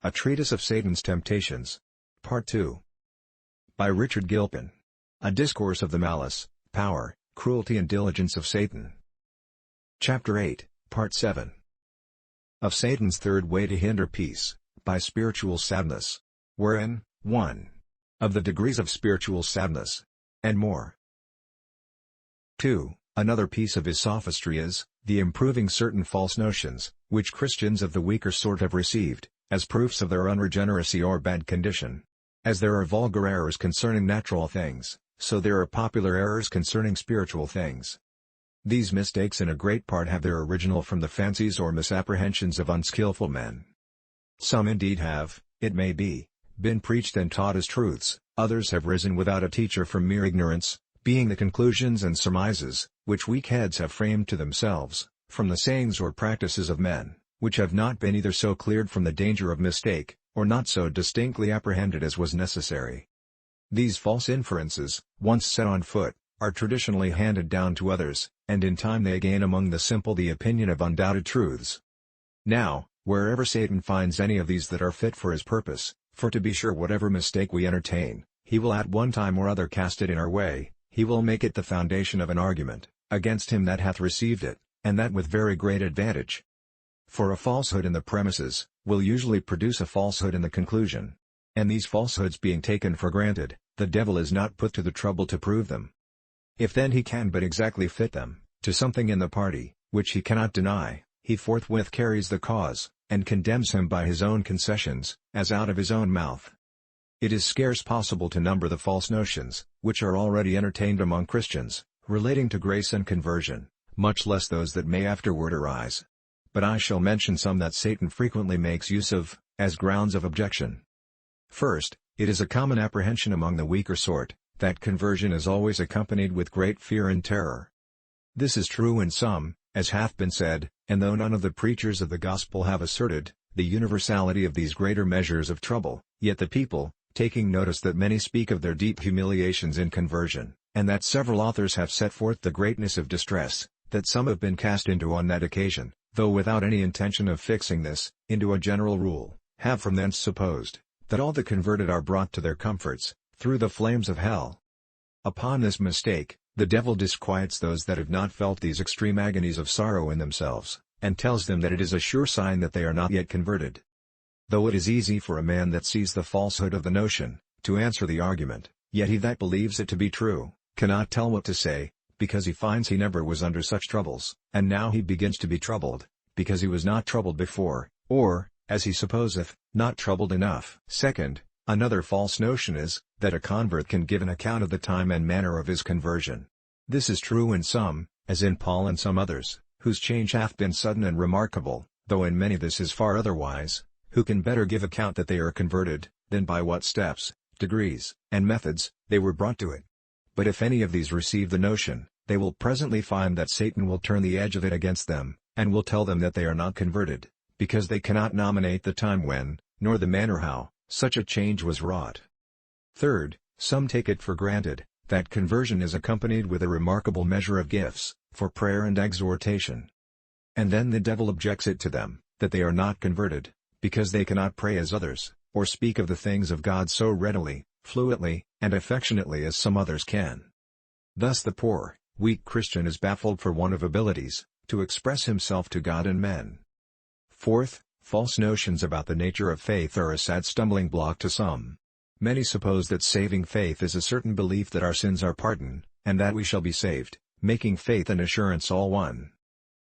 A Treatise of Satan's Temptations. Part 2. By Richard Gilpin. A Discourse of the Malice, Power, Cruelty and Diligence of Satan. Chapter 8, Part 7. Of Satan's Third Way to Hinder Peace, by Spiritual Sadness. Wherein, 1. Of the degrees of spiritual sadness. And more. 2. Another piece of his sophistry is, the improving certain false notions, which Christians of the weaker sort have received, as proofs of their unregeneracy or bad condition. As there are vulgar errors concerning natural things, so there are popular errors concerning spiritual things. These mistakes in a great part have their original from the fancies or misapprehensions of unskillful men. Some indeed have, it may be, been preached and taught as truths, others have risen without a teacher from mere ignorance, being the conclusions and surmises, which weak heads have framed to themselves, from the sayings or practices of men, which have not been either so cleared from the danger of mistake, or not so distinctly apprehended as was necessary. These false inferences, once set on foot, are traditionally handed down to others, and in time they gain among the simple the opinion of undoubted truths. Now, wherever Satan finds any of these that are fit for his purpose, for to be sure whatever mistake we entertain, he will at one time or other cast it in our way, he will make it the foundation of an argument, against him that hath received it, and that with very great advantage. For a falsehood in the premises, will usually produce a falsehood in the conclusion. And these falsehoods being taken for granted, the devil is not put to the trouble to prove them. If then he can but exactly fit them, to something in the party, which he cannot deny, he forthwith carries the cause, and condemns him by his own concessions, as out of his own mouth. It is scarce possible to number the false notions, which are already entertained among Christians, relating to grace and conversion, much less those that may afterward arise. But I shall mention some that Satan frequently makes use of, as grounds of objection. First, it is a common apprehension among the weaker sort, that conversion is always accompanied with great fear and terror. This is true in some, as hath been said, and though none of the preachers of the gospel have asserted, the universality of these greater measures of trouble, yet the people, taking notice that many speak of their deep humiliations in conversion, and that several authors have set forth the greatness of distress, that some have been cast into on that occasion, though without any intention of fixing this, into a general rule, have from thence supposed, that all the converted are brought to their comforts, through the flames of hell. Upon this mistake, the devil disquiets those that have not felt these extreme agonies of sorrow in themselves, and tells them that it is a sure sign that they are not yet converted. Though it is easy for a man that sees the falsehood of the notion, to answer the argument, yet he that believes it to be true, cannot tell what to say, because he finds he never was under such troubles, and now he begins to be troubled, because he was not troubled before, or, as he supposeth, not troubled enough. Second, another false notion is, that a convert can give an account of the time and manner of his conversion. This is true in some, as in Paul and some others, whose change hath been sudden and remarkable, though in many this is far otherwise, who can better give account that they are converted, than by what steps, degrees, and methods, they were brought to it. But if any of these receive the notion, they will presently find that Satan will turn the edge of it against them, and will tell them that they are not converted, because they cannot nominate the time when, nor the manner how, such a change was wrought. Third, some take it for granted, that conversion is accompanied with a remarkable measure of gifts, for prayer and exhortation. And then the devil objects it to them, that they are not converted, because they cannot pray as others, or speak of the things of God so readily, fluently, and affectionately as some others can. Thus the poor, weak Christian is baffled for want of abilities, to express himself to God and men. Fourth, false notions about the nature of faith are a sad stumbling block to some. Many suppose that saving faith is a certain belief that our sins are pardoned, and that we shall be saved, making faith and assurance all one.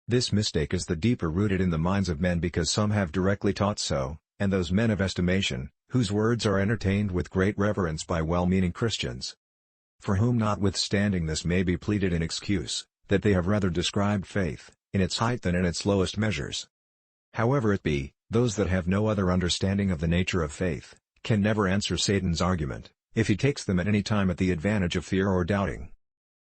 This mistake is the deeper rooted in the minds of men because some have directly taught so, and those men of estimation, whose words are entertained with great reverence by well-meaning Christians. For whom notwithstanding this may be pleaded in excuse, that they have rather described faith, in its height than in its lowest measures. However it be, those that have no other understanding of the nature of faith, can never answer Satan's argument, if he takes them at any time at the advantage of fear or doubting.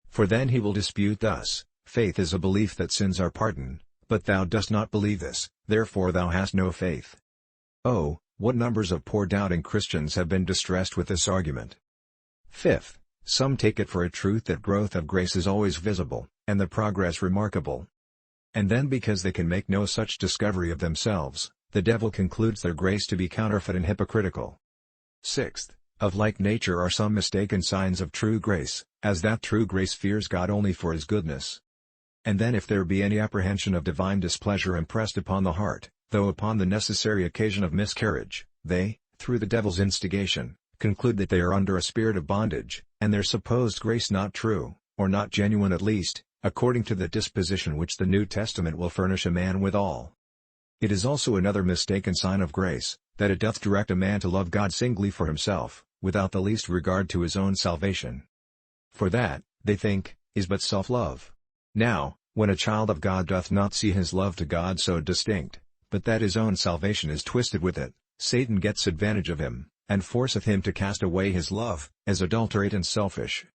For then he will dispute thus: faith is a belief that sins are pardoned, but thou dost not believe this, therefore thou hast no faith. Oh, what numbers of poor doubting Christians have been distressed with this argument. Fifth, some take it for a truth that growth of grace is always visible, and the progress remarkable. And then because they can make no such discovery of themselves, the devil concludes their grace to be counterfeit and hypocritical. Sixth, of like nature are some mistaken signs of true grace, as that true grace fears God only for his goodness. And then if there be any apprehension of divine displeasure impressed upon the heart, though upon the necessary occasion of miscarriage, they, through the devil's instigation, conclude that they are under a spirit of bondage, and their supposed grace not true, or not genuine at least, according to the disposition which the New Testament will furnish a man withal. It is also another mistaken sign of grace, that it doth direct a man to love God singly for himself, without the least regard to his own salvation. For that, they think, is but self-love. Now, when a child of God doth not see his love to God so distinct, but that his own salvation is twisted with it, Satan gets advantage of him, and forceth him to cast away his love, as adulterate and selfish.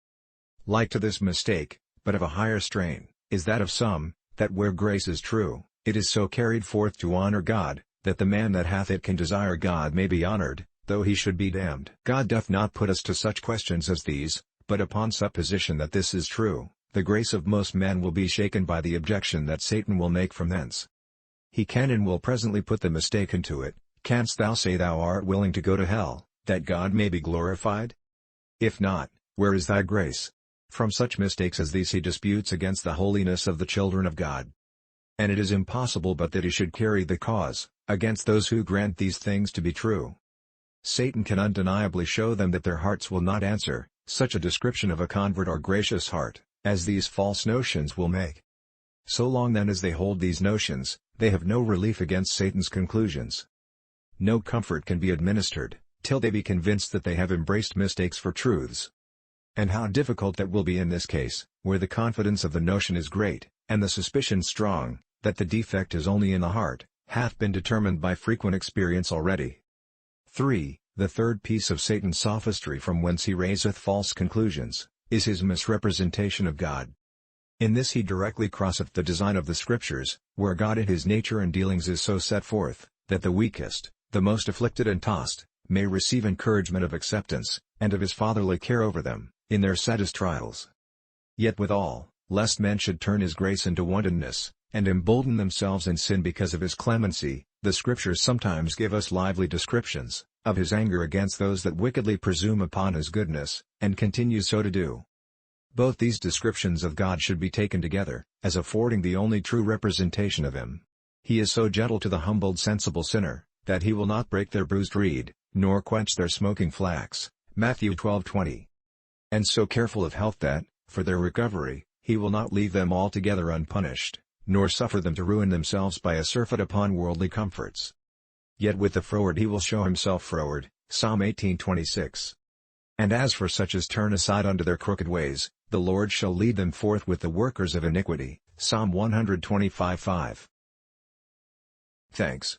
Like to this mistake, but of a higher strain, is that of some, that where grace is true, it is so carried forth to honor God, that the man that hath it can desire God may be honored, though he should be damned. God doth not put us to such questions as these, but upon supposition that this is true, the grace of most men will be shaken by the objection that Satan will make from thence. He can and will presently put the mistake into it, canst thou say thou art willing to go to hell, that God may be glorified? If not, where is thy grace? From such mistakes as these he disputes against the holiness of the children of God. And it is impossible but that he should carry the cause, against those who grant these things to be true. Satan can undeniably show them that their hearts will not answer such a description of a convert or gracious heart, as these false notions will make. So long then as they hold these notions, they have no relief against Satan's conclusions. No comfort can be administered, till they be convinced that they have embraced mistakes for truths. And how difficult that will be in this case, where the confidence of the notion is great, and the suspicion strong, that the defect is only in the heart, hath been determined by frequent experience already. 3. The third piece of Satan's sophistry from whence he raiseth false conclusions, is his misrepresentation of God. In this he directly crosseth the design of the Scriptures, where God in his nature and dealings is so set forth, that the weakest, the most afflicted and tossed, may receive encouragement of acceptance, and of his fatherly care over them, in their saddest trials. Yet withal, lest men should turn his grace into wantonness, and embolden themselves in sin because of his clemency, the Scriptures sometimes give us lively descriptions of his anger against those that wickedly presume upon his goodness, and continue so to do. Both these descriptions of God should be taken together, as affording the only true representation of him. He is so gentle to the humbled sensible sinner, that he will not break their bruised reed, nor quench their smoking flax, Matthew 12:20. And so careful of health that, for their recovery, he will not leave them altogether unpunished, nor suffer them to ruin themselves by a surfeit upon worldly comforts. Yet with the froward he will show himself froward, Psalm 18:26. And as for such as turn aside unto their crooked ways, the Lord shall lead them forth with the workers of iniquity, Psalm 125:5. Thanks.